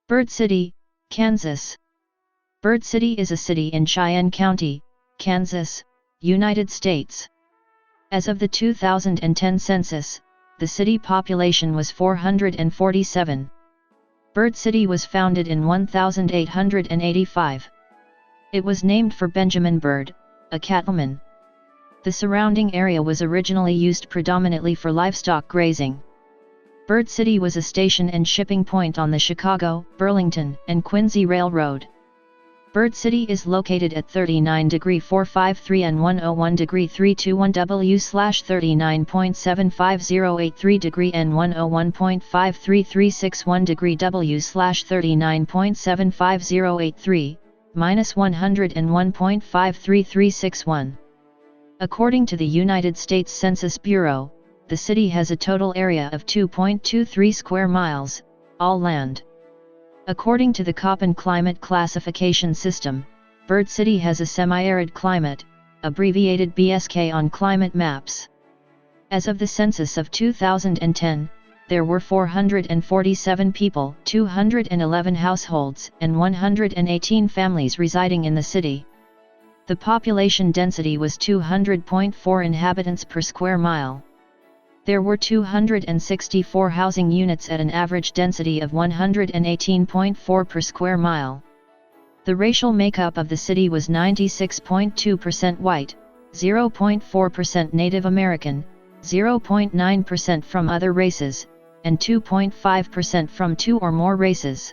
Bird City, Kansas. Bird City is a city in Cheyenne County, Kansas, United States. As of the 2010 census, the city population was 447. Bird City was founded in 1885. It was named for Benjamin Bird, a cattleman. The surrounding area was originally used predominantly for livestock grazing. Bird City was a station and shipping point on the Chicago, Burlington, and Quincy Railroad. Bird City is located at 39°453 and 101°321 W/39.75083° and 101.53361° W/39.75083, -101.53361. According to the United States Census Bureau, the city has a total area of 2.23 square miles, all land. According to the Köppen climate classification system, Bird City has a semi-arid climate, abbreviated BSK on climate maps. As of the census of 2010, there were 447 people, 211 households, and 118 families residing in the city. The population density was 200.4 inhabitants per square mile. There were 264 housing units at an average density of 118.4 per square mile. The racial makeup of the city was 96.2% white, 0.4% Native American, 0.9% from other races, and 2.5% from two or more races.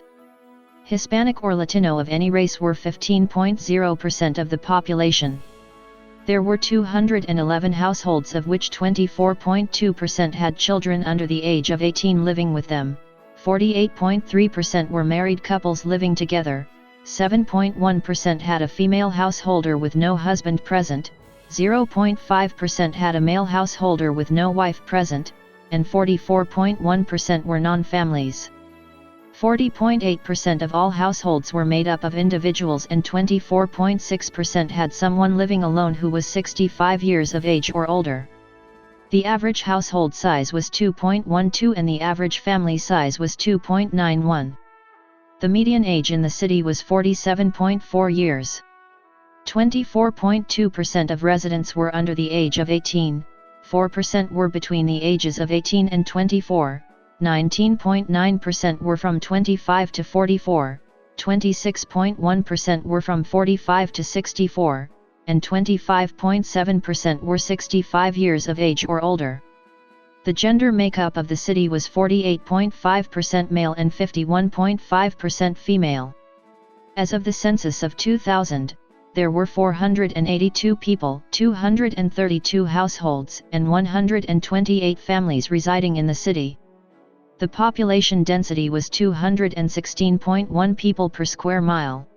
Hispanic or Latino of any race were 15.0% of the population. There were 211 households, of which 24.2% had children under the age of 18 living with them, 48.3% were married couples living together, 7.1% had a female householder with no husband present, 0.5% had a male householder with no wife present, and 44.1% were non-families. 40.8% of all households were made up of individuals and 24.6% had someone living alone who was 65 years of age or older. The average household size was 2.12 and the average family size was 2.91. The median age in the city was 47.4 years. 24.2% of residents were under the age of 18, 4% were between the ages of 18 and 24, 19.9% were from 25 to 44, 26.1% were from 45 to 64, and 25.7% were 65 years of age or older. The gender makeup of the city was 48.5% male and 51.5% female. As of the census of 2000, there were 482 people, 232 households, and 128 families residing in the city. The population density was 216.1 people per square mile.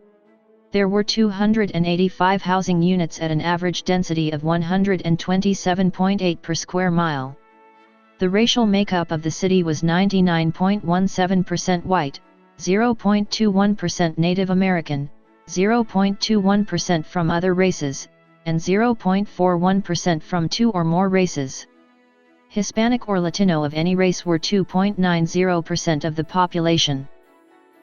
There were 285 housing units at an average density of 127.8 per square mile. The racial makeup of the city was 99.17% white, 0.21% Native American, 0.21% from other races, and 0.41% from two or more races. Hispanic or Latino of any race were 2.90% of the population.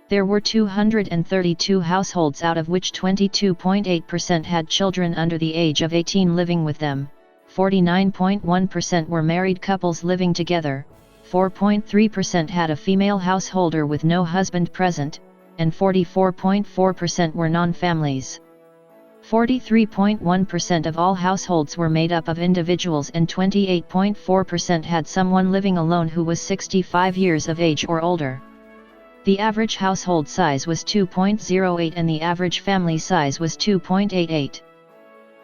There were 232 households, out of which 22.8% had children under the age of 18 living with them, 49.1% were married couples living together, 4.3% had a female householder with no husband present, and 44.4% were non-families. 43.1% of all households were made up of individuals and 28.4% had someone living alone who was 65 years of age or older. The average household size was 2.08 and the average family size was 2.88.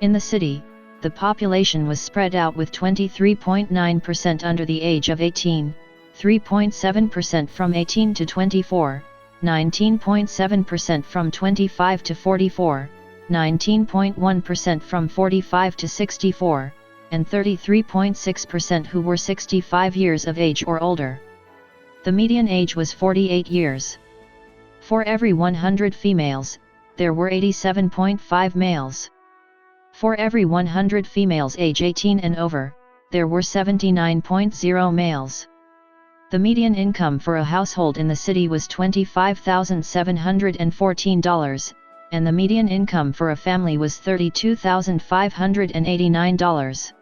In the city, the population was spread out with 23.9% under the age of 18, 3.7% from 18 to 24, 19.7% from 25 to 44, 19.1% from 45 to 64, and 33.6% who were 65 years of age or older. The median age was 48 years. For every 100 females, there were 87.5 males. For every 100 females age 18 and over, there were 79.0 males. The median income for a household in the city was $25,714, and the median income for a family was $32,589.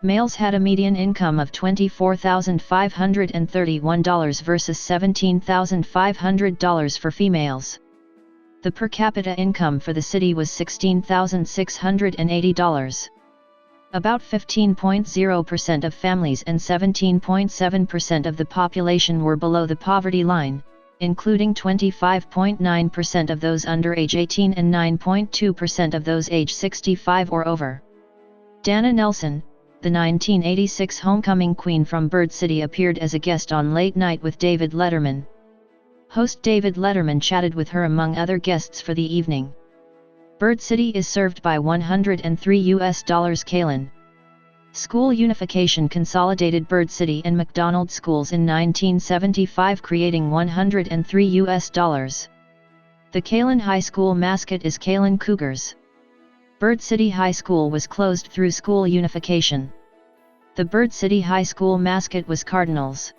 Males had a median income of $24,531 versus $17,500 for females. The per capita income for the city was $16,680. About 15.0% of families and 17.7% of the population were below the poverty line, including 25.9% of those under age 18 and 9.2% of those age 65 or over. Dana Nelson, the 1986 homecoming queen from Bird City, appeared as a guest on Late Night with David Letterman. Host David Letterman chatted with her among other guests for the evening. Bird City is served by $103 Cheyenne. School unification consolidated Bird City and McDonald schools in 1975, creating $103. The Cheyenne High School mascot is Cheyenne Cougars. Bird City High School was closed through school unification. The Bird City High School mascot was Cardinals.